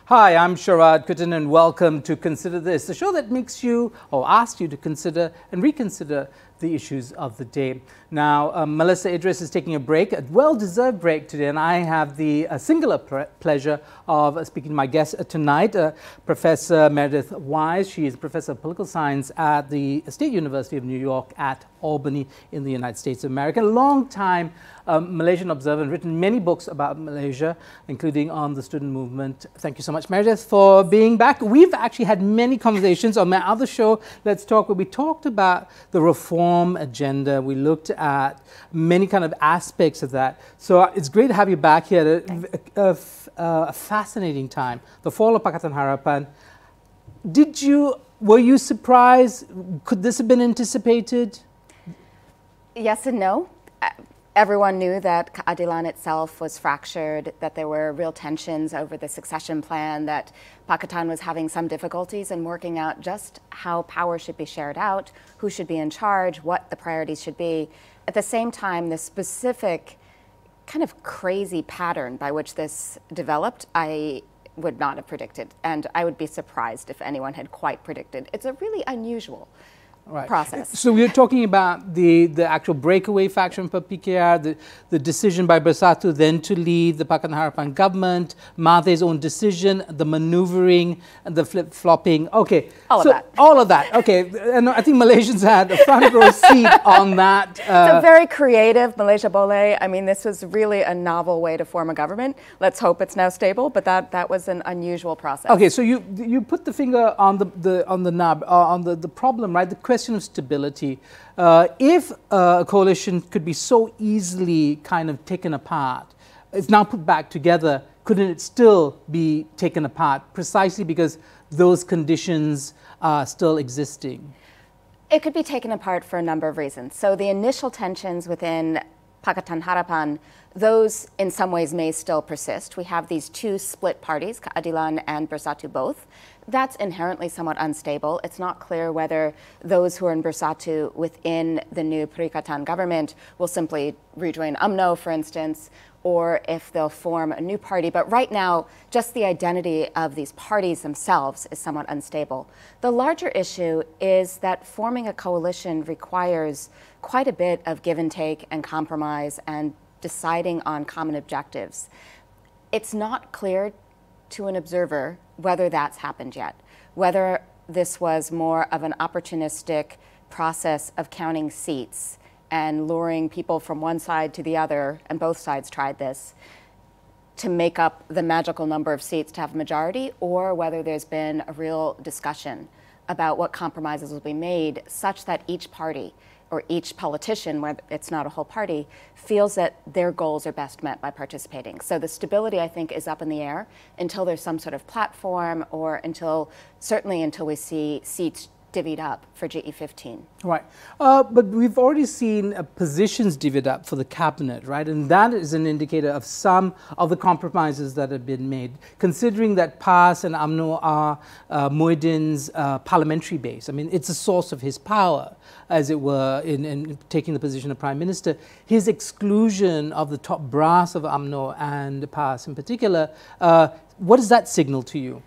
Hi, I'm Sharaad, Kuttan, and welcome to Consider This, the show that makes you or asks you to consider and reconsider the issues of the day. Now, Melissa Idris is taking a break, a well-deserved break today, and I have the singular pleasure of speaking to my guest tonight, Professor Meredith Wise. She is Professor of Political Science at the State University of New York at Albany in the United States of America. A long-time Malaysian observer and written many books about Malaysia, including on the student movement. Thank you so much, Meredith, for being back. We've actually had many conversations on my other show, Let's Talk, where we talked about the reform agenda. We looked at many kind of aspects of that. So it's great to have you back here. A fascinating time. The fall of Pakatan Harapan. Were you surprised? Could this have been anticipated? Yes and no. Everyone knew that keadilan itself was fractured, that there were real tensions over the succession plan, that Pakatan was having some difficulties in working out just how power should be shared out, who should be in charge, what the priorities should be. At the same time, the specific kind of crazy pattern by which this developed, I would not have predicted, and I would be surprised if anyone had quite predicted. It's a really unusual process. So we're talking about the actual breakaway faction for PKR, the decision by Bersatu then to leave the Pakatan Harapan government, Mahathir's own decision, the maneuvering, and the flip-flopping. Okay. All of that. All of that. Okay. And I think Malaysians had a front row seat on that. It's a very creative Malaysia Boleh. I mean, this was really a novel way to form a government. Let's hope it's now stable, but that was an unusual process. Okay, so you put the finger on the nub, on the problem, right? The question of stability. If a coalition could be so easily kind of taken apart, it's now put back together, couldn't it still be taken apart precisely because those conditions are still existing? It could be taken apart for a number of reasons. So the initial tensions within Pakatan Harapan, those in some ways may still persist. We have these two split parties, Keadilan and Bersatu both. That's inherently somewhat unstable. It's not clear whether those who are in Bersatu within the new Perikatan government will simply rejoin UMNO, for instance, or if they'll form a new party. But right now, just the identity of these parties themselves is somewhat unstable. The larger issue is that forming a coalition requires quite a bit of give and take and compromise and deciding on common objectives. It's not clear to an observer whether that's happened yet, whether this was more of an opportunistic process of counting seats and luring people from one side to the other, and both sides tried this, to make up the magical number of seats to have a majority, or whether there's been a real discussion about what compromises will be made such that each party or each politician, where it's not a whole party, feels that their goals are best met by participating. So the stability, I think, is up in the air until there's some sort of platform, or certainly until we see seats divvied up for GE15. Right. But we've already seen positions divvied up for the cabinet, right? And that is an indicator of some of the compromises that have been made, considering that PAS and UMNO are Muhyiddin's parliamentary base. I mean, it's a source of his power, as it were, in taking the position of Prime Minister. His exclusion of the top brass of UMNO and PAS in particular, what does that signal to you?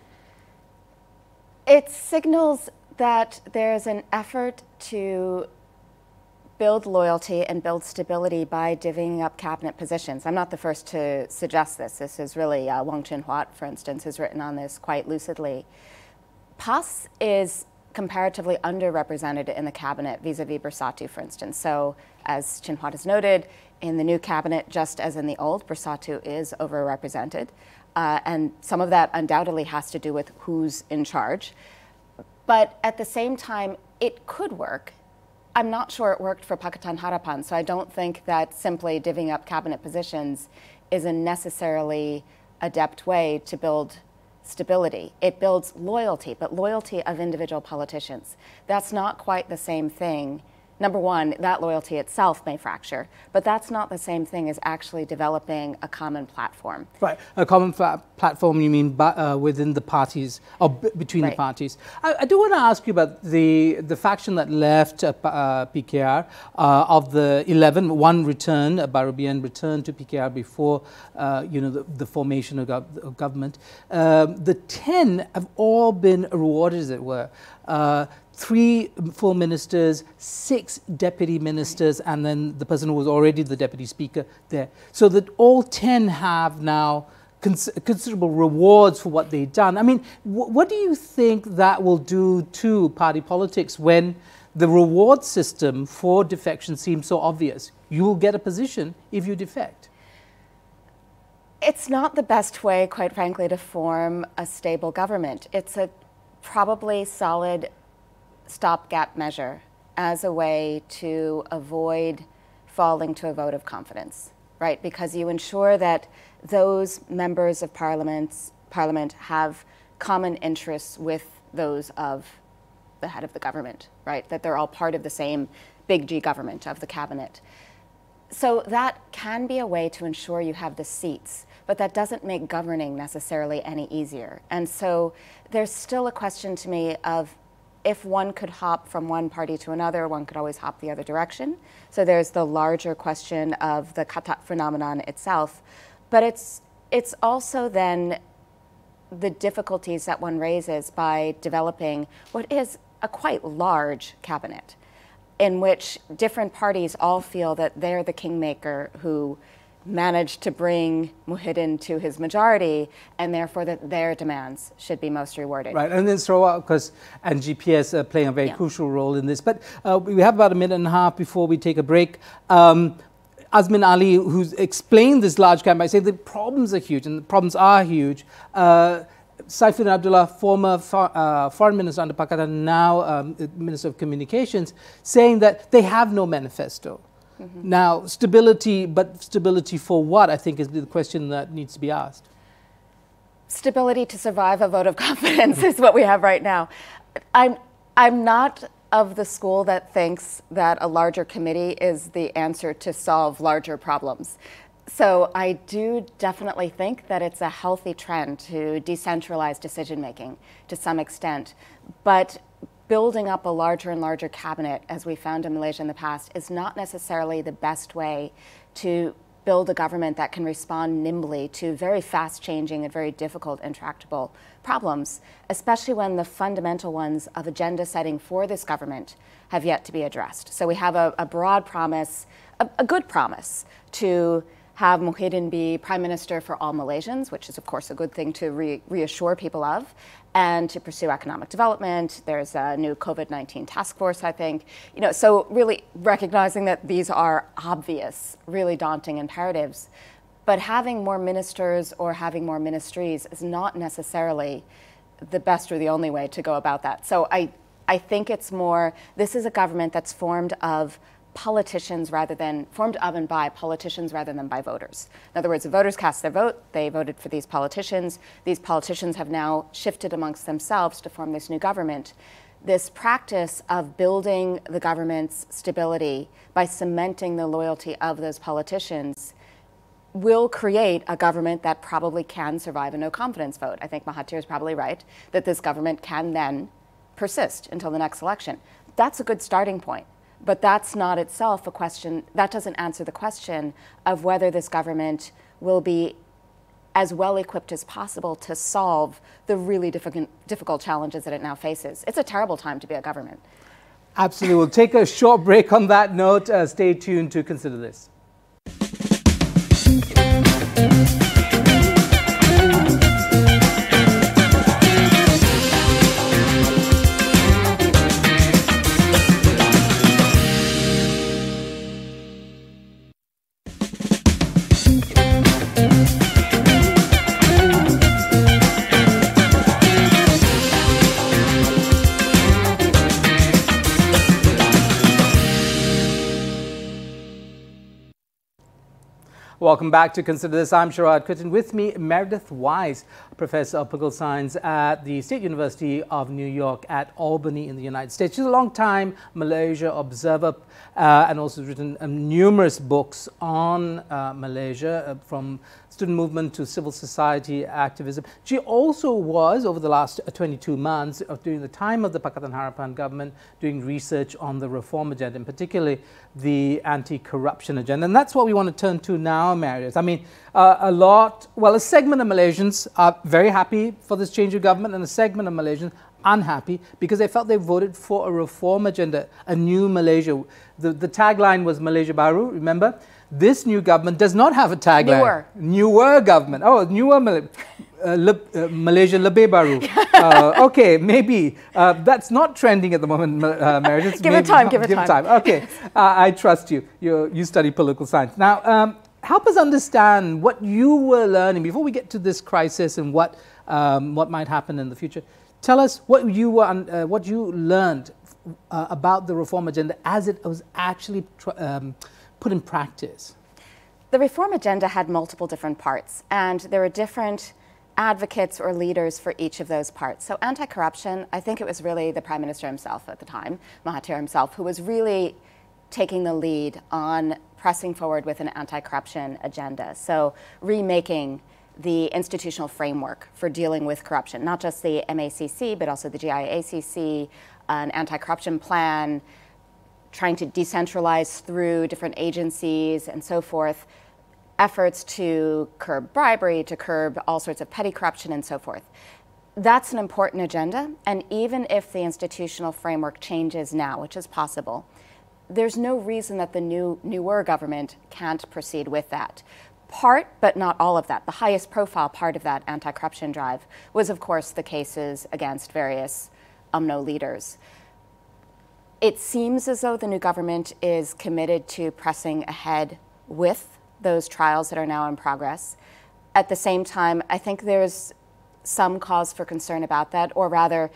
It signals that there's an effort to build loyalty and build stability by divvying up cabinet positions. I'm not the first to suggest this. This is really, Wong Chin-Huat, for instance, has written on this quite lucidly. PAS is comparatively underrepresented in the cabinet vis-a-vis Bersatu, for instance. So, as Chin-Huat has noted, in the new cabinet, just as in the old, Bersatu is overrepresented. And some of that undoubtedly has to do with who's in charge. But at the same time, it could work. I'm not sure it worked for Pakatan Harapan, so I don't think that simply divvying up cabinet positions is a necessarily adept way to build stability. It builds loyalty, but loyalty of individual politicians. That's not quite the same thing number one, that loyalty itself may fracture, but that's not the same thing as actually developing a common platform. Right, a common platform, you mean within the parties, or between the parties. I do want to ask you about the faction that left PKR. Of the 11, one returned, Barubian returned to PKR before the formation of government. The 10 have all been rewarded, as it were. 3 full ministers, 6 deputy ministers, and then the person who was already the deputy speaker there. So that all 10 have now considerable rewards for what they've done. I mean, what do you think that will do to party politics when the reward system for defection seems so obvious? You will get a position if you defect. It's not the best way, quite frankly, to form a stable government. It's a probably solid stopgap measure as a way to avoid falling to a vote of confidence, right? Because you ensure that those members of parliament have common interests with those of the head of the government, right? That they're all part of the same big G government of the cabinet. So that can be a way to ensure you have the seats, but that doesn't make governing necessarily any easier. And so there's still a question to me of if one could hop from one party to another, one could always hop the other direction. So there's the larger question of the Kuttan phenomenon itself. But it's also then the difficulties that one raises by developing what is a quite large cabinet in which different parties all feel that they're the kingmaker who managed to bring Muhyiddin to his majority, and therefore that their demands should be most rewarded. Right, and then Sharaad, of course, and GPS are playing a very crucial role in this. But we have about a minute and a half before we take a break. Azmin Ali, who's explained this large campaign by saying the problems are huge, and the problems are huge. Saifuddin Abdullah, former foreign minister under Pakistan, now Minister of Communications, saying that they have no manifesto. Mm-hmm. Now, stability, but stability for what, I think, is the question that needs to be asked. Stability to survive a vote of confidence is what we have right now. I'm not of the school that thinks that a larger committee is the answer to solve larger problems. So I do definitely think that it's a healthy trend to decentralize decision-making to some extent. But building up a larger and larger cabinet, as we found in Malaysia in the past, is not necessarily the best way to build a government that can respond nimbly to very fast-changing and very difficult, intractable problems, especially when the fundamental ones of agenda setting for this government have yet to be addressed. So we have a broad promise, a good promise, to have Muhyiddin be Prime Minister for all Malaysians, which is, of course, a good thing to reassure people of, and to pursue economic development. There's a new COVID-19 task force, I think. So really recognizing that these are obvious, really daunting imperatives. But having more ministers or having more ministries is not necessarily the best or the only way to go about that. So I think it's more, this is a government that's formed of politicians formed of and by politicians rather than by voters. In other words, the voters cast their vote, they voted for these politicians. These politicians have now shifted amongst themselves to form this new government. This practice of building the government's stability by cementing the loyalty of those politicians will create a government that probably can survive a no confidence vote. I think Mahathir is probably right that this government can then persist until the next election. That's a good starting point. But that's not itself a question, that doesn't answer the question of whether this government will be as well equipped as possible to solve the really difficult challenges that it now faces. It's a terrible time to be a government. Absolutely. We'll take a short break on that note. Stay tuned to consider this. Welcome back to Consider This. I'm Sharaad Kuttan. With me, Meredith Wise, Professor of Political Science at the State University of New York at Albany in the United States. She's a long-time Malaysia observer and also has written numerous books on Malaysia, from student movement to civil society activism. She also was, over the last 22 months, during the time of the Pakatan Harapan government, doing research on the reform agenda, and particularly the anti-corruption agenda. And that's what we want to turn to now, Meredith. I mean, a segment of Malaysians are very happy for this change of government, and a segment of Malaysians unhappy because they felt they voted for a reform agenda, a new Malaysia. The tagline was Malaysia Baru, remember? This new government does not have a tagline. Newer government. Oh, newer Malaysia Lebih Baru. Okay, maybe. That's not trending at the moment, Meredith. Give it time, give it time. Okay, I trust you. You study political science. Now, help us understand what you were learning before we get to this crisis and what might happen in the future. Tell us what you learned about the reform agenda as it was actually put in practice. The reform agenda had multiple different parts, and there were different advocates or leaders for each of those parts. So anti-corruption, I think it was really the Prime Minister himself at the time, Mahathir himself, who was really taking the lead on pressing forward with an anti-corruption agenda. So remaking the institutional framework for dealing with corruption, not just the MACC, but also the GIACC, an anti-corruption plan, trying to decentralize through different agencies and so forth, efforts to curb bribery, to curb all sorts of petty corruption and so forth. That's an important agenda, and even if the institutional framework changes now, which is possible, there's no reason that the newer government can't proceed with that. Part, but not all of that. The highest profile part of that anti-corruption drive was, of course, the cases against various UMNO leaders. It seems as though the new government is committed to pressing ahead with those trials that are now in progress. At the same time, I think there's some cause for concern about that, or rather,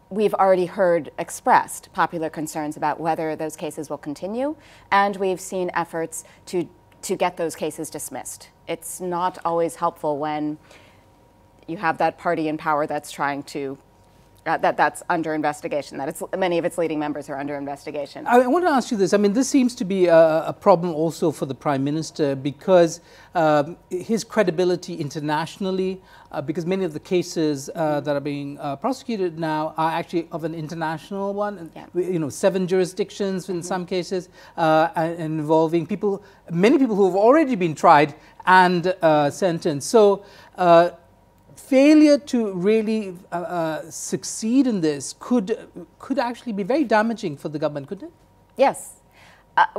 we've already heard expressed popular concerns about whether those cases will continue, and we've seen efforts to get those cases dismissed. It's not always helpful when you have that party in power that's trying to that's under investigation, many of its leading members are under investigation. I want to ask you this. I mean, this seems to be a problem also for the Prime Minister because his credibility internationally, because many of the cases that are being prosecuted now are actually of an international one, Yeah. You know, 7 jurisdictions in some cases, and involving many people who have already been tried and sentenced. So, failure to really succeed in this could actually be very damaging for the government, couldn't it? Yes.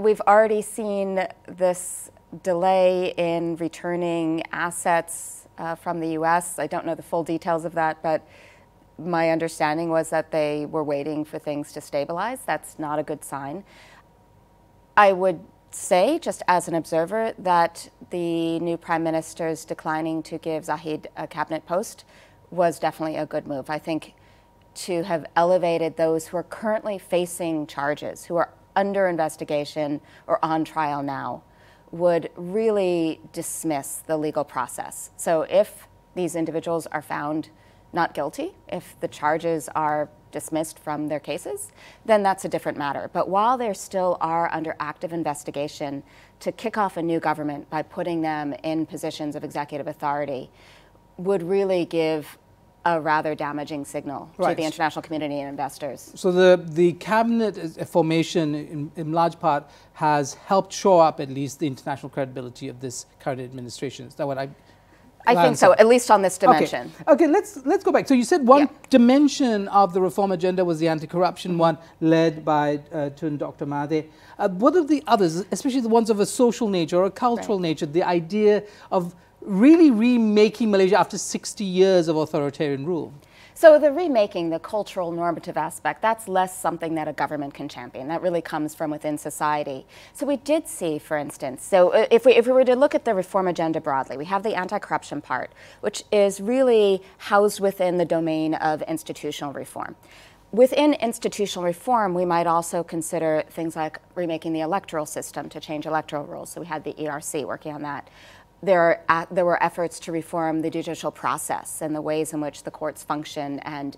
We've already seen this delay in returning assets from the U.S. I don't know the full details of that, but my understanding was that they were waiting for things to stabilize. That's not a good sign. I would say, just as an observer, that the new Prime Minister's declining to give Zahid a cabinet post was definitely a good move. I think to have elevated those who are currently facing charges, who are under investigation or on trial now, would really dismiss the legal process. So if these individuals are found not guilty, if the charges are dismissed from their cases, then that's a different matter. But while they still are under active investigation, to kick off a new government by putting them in positions of executive authority would really give a rather damaging signal to the international community and investors. So the cabinet formation in large part has helped shore up at least the international credibility of this current administration. Is that what I think so, at least on this dimension. Okay, let's go back. So you said one dimension of the reform agenda was the anti-corruption one, led by Tun Dr. Mahathir. What are the others, especially the ones of a social nature or a cultural nature, the idea of really remaking Malaysia after 60 years of authoritarian rule? So the remaking, the cultural normative aspect, that's less something that a government can champion. That really comes from within society. So we did see, for instance, so if we were to look at the reform agenda broadly, we have the anti-corruption part, which is really housed within the domain of institutional reform. Within institutional reform, we might also consider things like remaking the electoral system to change electoral rules. So we had the ERC working on that. There were efforts to reform the judicial process and the ways in which the courts function and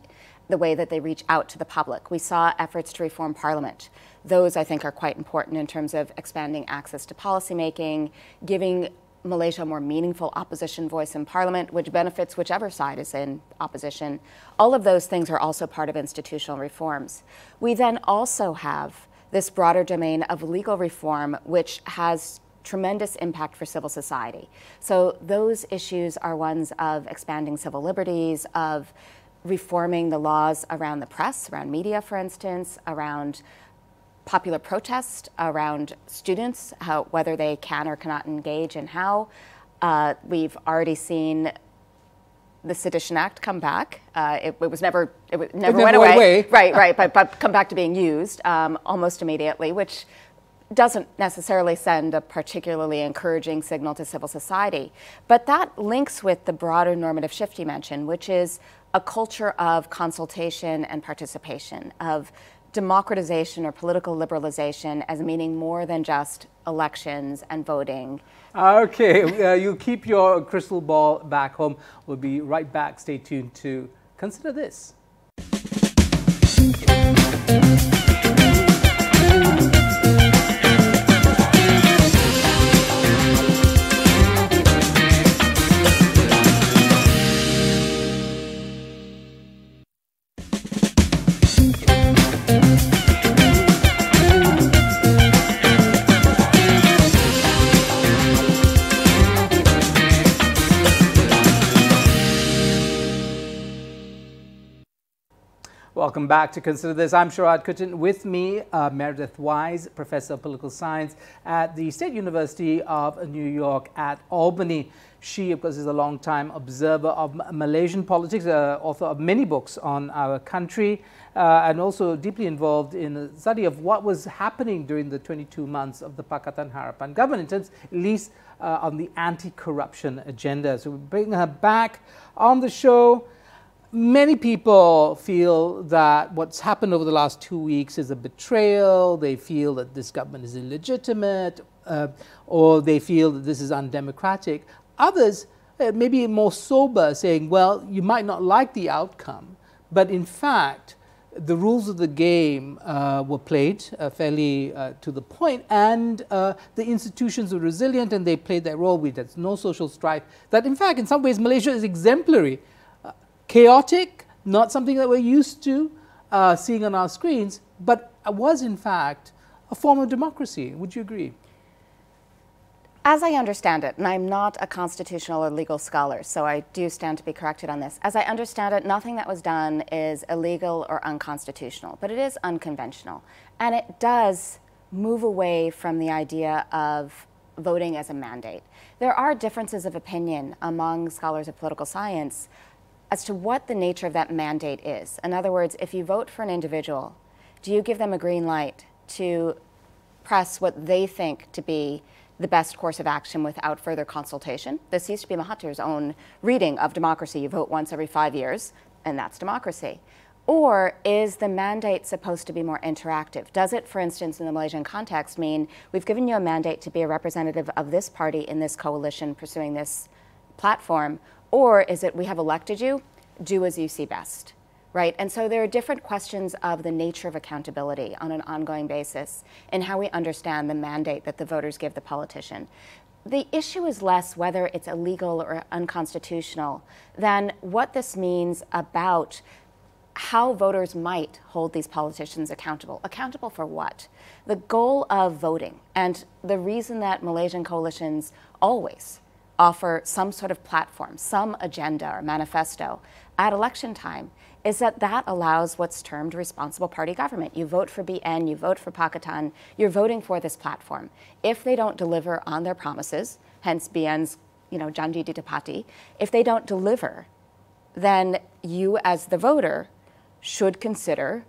the way that they reach out to the public. We saw efforts to reform Parliament. Those, I think, are quite important in terms of expanding access to policymaking, giving Malaysia a more meaningful opposition voice in Parliament, which benefits whichever side is in opposition. All of those things are also part of institutional reforms. We then also have this broader domain of legal reform, which has tremendous impact for civil society. So those issues are ones of expanding civil liberties, of reforming the laws around the press, around media, for instance, around popular protest, around students, whether they can or cannot engage and how. We've already seen the Sedition Act come back. It never went away. Right, but come back to being used almost immediately, which doesn't necessarily send a particularly encouraging signal to civil society. But that links with the broader normative shift you mentioned, which is a culture of consultation and participation, of democratization or political liberalization as meaning more than just elections and voting. Okay, you keep your crystal ball back home. We'll be right back. Stay tuned to Consider This. Welcome back to Consider This. I'm Sharaad Kuttan. With me, Meredith Wise, Professor of Political Science at the State University of New York at Albany. She, of course, is a long-time observer of Malaysian politics, author of many books on our country, and also deeply involved in the study of what was happening during the 22 months of the Pakatan Harapan government, in terms, at least on the anti-corruption agenda. So we bring her back on the show. Many people feel that what's happened over the last 2 weeks is a betrayal. They feel that this government is illegitimate, or they feel that this is undemocratic. Others, maybe more sober, saying, well, you might not like the outcome, but in fact, the rules of the game were played fairly to the point, and the institutions were resilient and they played their role. There's no social strife. That, in fact, in some ways, Malaysia is exemplary. Chaotic, not something that we're used to seeing on our screens, but was in fact a form of democracy. Would you agree? As I understand it, and I'm not a constitutional or legal scholar, so I do stand to be corrected on this. As I understand it, nothing that was done is illegal or unconstitutional, but it is unconventional. And it does move away from the idea of voting as a mandate. There are differences of opinion among scholars of political science as to what the nature of that mandate is. In other words, if you vote for an individual, do you give them a green light to press what they think to be the best course of action without further consultation? This used to be Mahathir's own reading of democracy. You vote once every 5 years, and that's democracy. Or is the mandate supposed to be more interactive? Does it, for instance, in the Malaysian context, mean we've given you a mandate to be a representative of this party in this coalition pursuing this platform? Or is it, we have elected you, do as you see best, right? And so there are different questions of the nature of accountability on an ongoing basis and how we understand the mandate that the voters give the politician. The issue is less whether it's illegal or unconstitutional than what this means about how voters might hold these politicians accountable. Accountable for what? The goal of voting, and the reason that Malaysian coalitions always offer some sort of platform, some agenda or manifesto at election time, is that that allows what's termed responsible party government. You vote for BN, you vote for Pakatan, you're voting for this platform. If they don't deliver on their promises, hence BN's, janji ditepati, if they don't deliver, then you as the voter should consider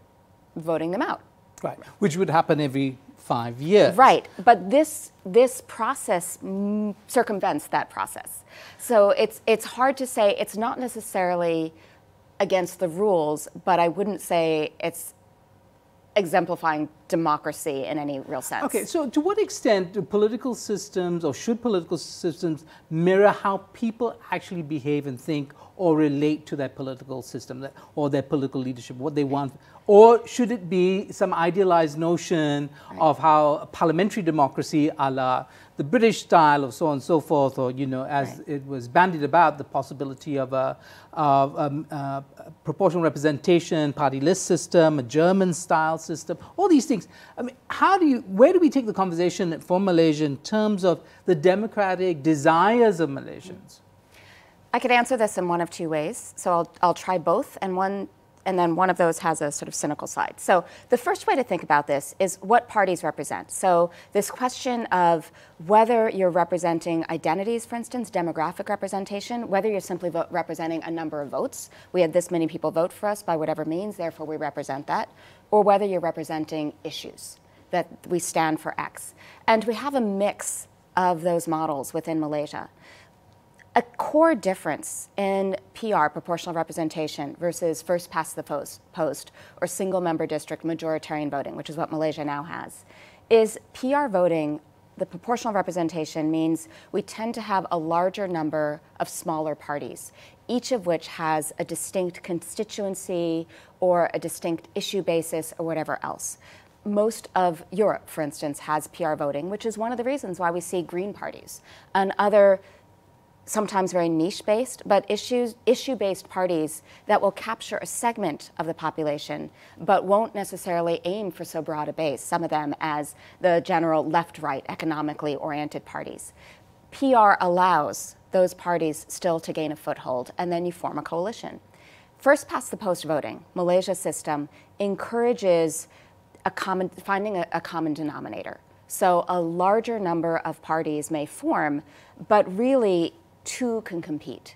voting them out. Right, which would happen every 5 years. Right, but this process circumvents that process. So it's hard to say. It's not necessarily against the rules, but I wouldn't say it's exemplifying democracy in any real sense. Okay, so to what extent do political systems, or should political systems, mirror how people actually behave and think or relate to their political system or their political leadership, what they want? Or should it be some idealized notion of how parliamentary democracy, a la the British style, or so on and so forth, or, you know, as it was bandied about, the possibility of a proportional representation, party list system, a German style system, all these things. I mean, where do we take the conversation for Malaysia in terms of the democratic desires of Malaysians? I could answer this in one of two ways. So I'll try both, and then one of those has a sort of cynical side. So the first way to think about this is what parties represent. So this question of whether you're representing identities, for instance, demographic representation, whether you're simply representing a number of votes, we had this many people vote for us by whatever means, therefore we represent that, or whether you're representing issues, that we stand for X. And we have a mix of those models within Malaysia. A core difference in PR, proportional representation, versus first past the post, or single member district majoritarian voting, which is what Malaysia now has, is PR voting, the proportional representation means we tend to have a larger number of smaller parties, each of which has a distinct constituency or a distinct issue basis or whatever else. Most of Europe, for instance, has PR voting, which is one of the reasons why we see green parties and other sometimes very niche-based, but issue-based parties that will capture a segment of the population, but won't necessarily aim for so broad a base, some of them as the general left-right economically oriented parties. PR allows those parties still to gain a foothold, and then you form a coalition. First past the post voting, Malaysia's system encourages finding a common denominator. So a larger number of parties may form, but really two can compete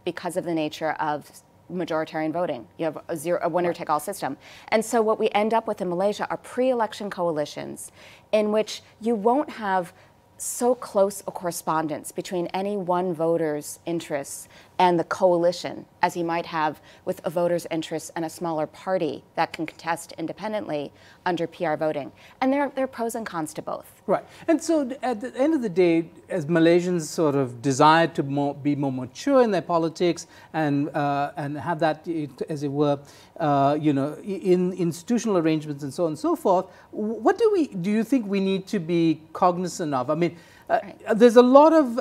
because of the nature of majoritarian voting. You have a winner-take-all system. And so what we end up with in Malaysia are pre-election coalitions in which you won't have so close a correspondence between any one voter's interests and the coalition as you might have with a voter's interests and a smaller party that can contest independently under PR voting. And there are pros and cons to both. Right. And so at the end of the day, as Malaysians sort of desire to be more mature in their politics and have that, as it were, you know, in institutional arrangements and so on and so forth, what do you think we need to be cognizant of? I mean, there's a lot of,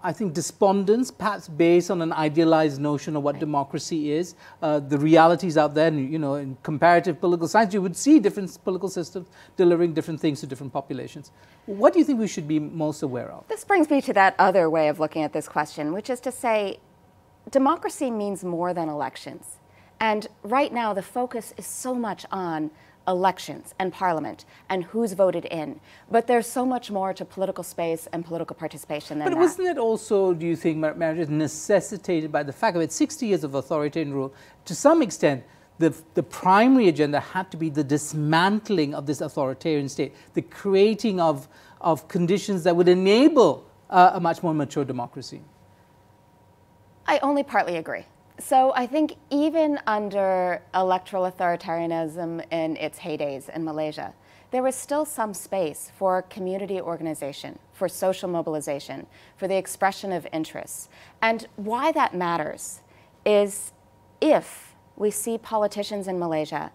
I think, despondence, perhaps based on an idealized notion of what democracy is. The realities out there, you know, in comparative political science, you would see different political systems delivering different things to different populations. What do you think we should be most aware of? This brings me to that other way of looking at this question, which is to say, democracy means more than elections. And right now, the focus is so much on elections and parliament and who's voted in. But there's so much more to political space and political participation than that. But wasn't it also, do you think, Meredith, necessitated by the fact of it, 60 years of authoritarian rule, to some extent, the primary agenda had to be the dismantling of this authoritarian state, the creating of conditions that would enable a much more mature democracy? I only partly agree. So I think even under electoral authoritarianism in its heydays in Malaysia, there was still some space for community organization, for social mobilization, for the expression of interests. And why that matters is if we see politicians in Malaysia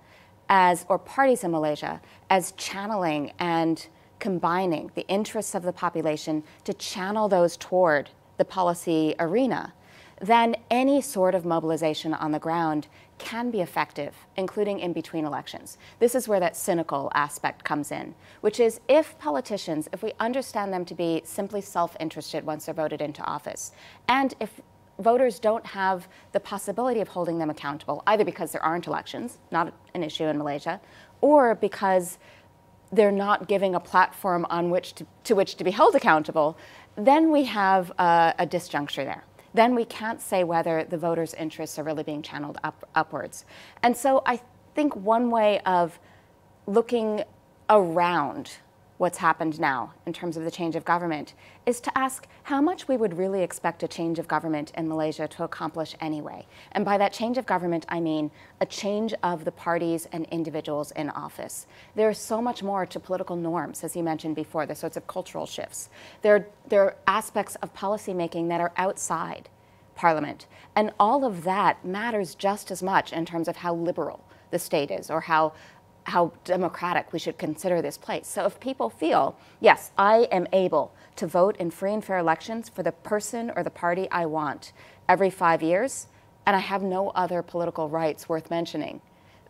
or parties in Malaysia as channeling and combining the interests of the population to channel those toward the policy arena, then any sort of mobilization on the ground can be effective, including in between elections. This is where that cynical aspect comes in, which is if politicians, if we understand them to be simply self-interested once they're voted into office, and if voters don't have the possibility of holding them accountable, either because there aren't elections, not an issue in Malaysia, or because they're not giving a platform on which to be held accountable, then we have a disjuncture there. Then we can't say whether the voters' interests are really being channeled upwards. And so I think one way of looking around what's happened now in terms of the change of government is to ask how much we would really expect a change of government in Malaysia to accomplish anyway. And by that change of government, I mean a change of the parties and individuals in office. There is so much more to political norms, as you mentioned before, the sorts of cultural shifts. There are aspects of policymaking that are outside Parliament. And all of that matters just as much in terms of how liberal the state is or how democratic we should consider this place. So if people feel, yes, I am able to vote in free and fair elections for the person or the party I want every 5 years, and I have no other political rights worth mentioning,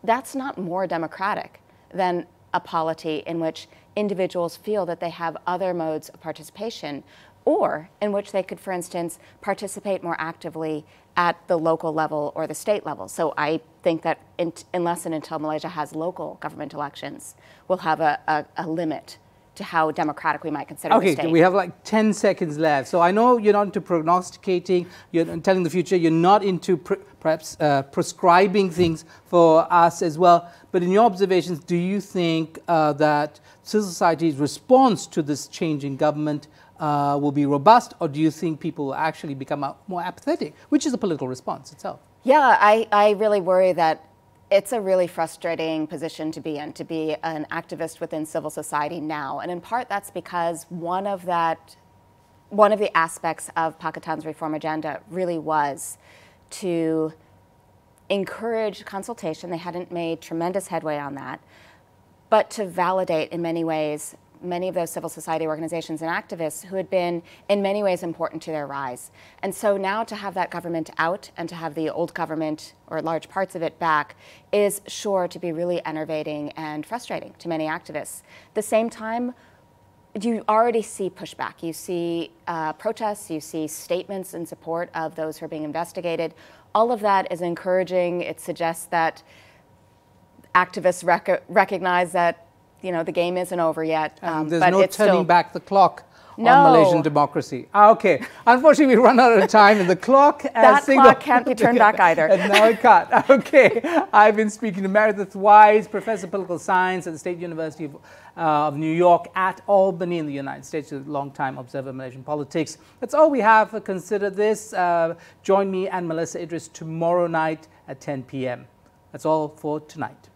that's not more democratic than a polity in which individuals feel that they have other modes of participation, or in which they could, for instance, participate more actively at the local level or the state level. So I think that unless and until Malaysia has local government elections, we'll have a limit to how democratic we might consider the state. Okay, we have like 10 seconds left. So I know you're not into prognosticating, you're telling the future, you're not into perhaps prescribing things for us as well. But in your observations, do you think that civil society's response to this change in government will be robust, or do you think people will actually become more apathetic, which is a political response itself? Yeah, I really worry that it's a really frustrating position to be in, to be an activist within civil society now. And in part, that's because one of the aspects of Kuttan's reform agenda really was to encourage consultation. They hadn't made tremendous headway on that, but to validate in many ways many of those civil society organizations and activists who had been in many ways important to their rise. And so now to have that government out and to have the old government or large parts of it back is sure to be really enervating and frustrating to many activists. At the same time, you already see pushback. You see protests, you see statements in support of those who are being investigated. All of that is encouraging. It suggests that activists recognize that the game isn't over yet. There's but no it's turning still back the clock No. on Malaysian democracy. Okay. Unfortunately, we run out of time and the clock that clock can't be turned back either. And now it can't. Okay. I've been speaking to Meredith Wise, Professor of Political Science at the State University of New York at Albany in the United States, a long-time observer of Malaysian politics. That's all we have for Consider This. Join me and Melissa Idris tomorrow night at 10 p.m. That's all for tonight.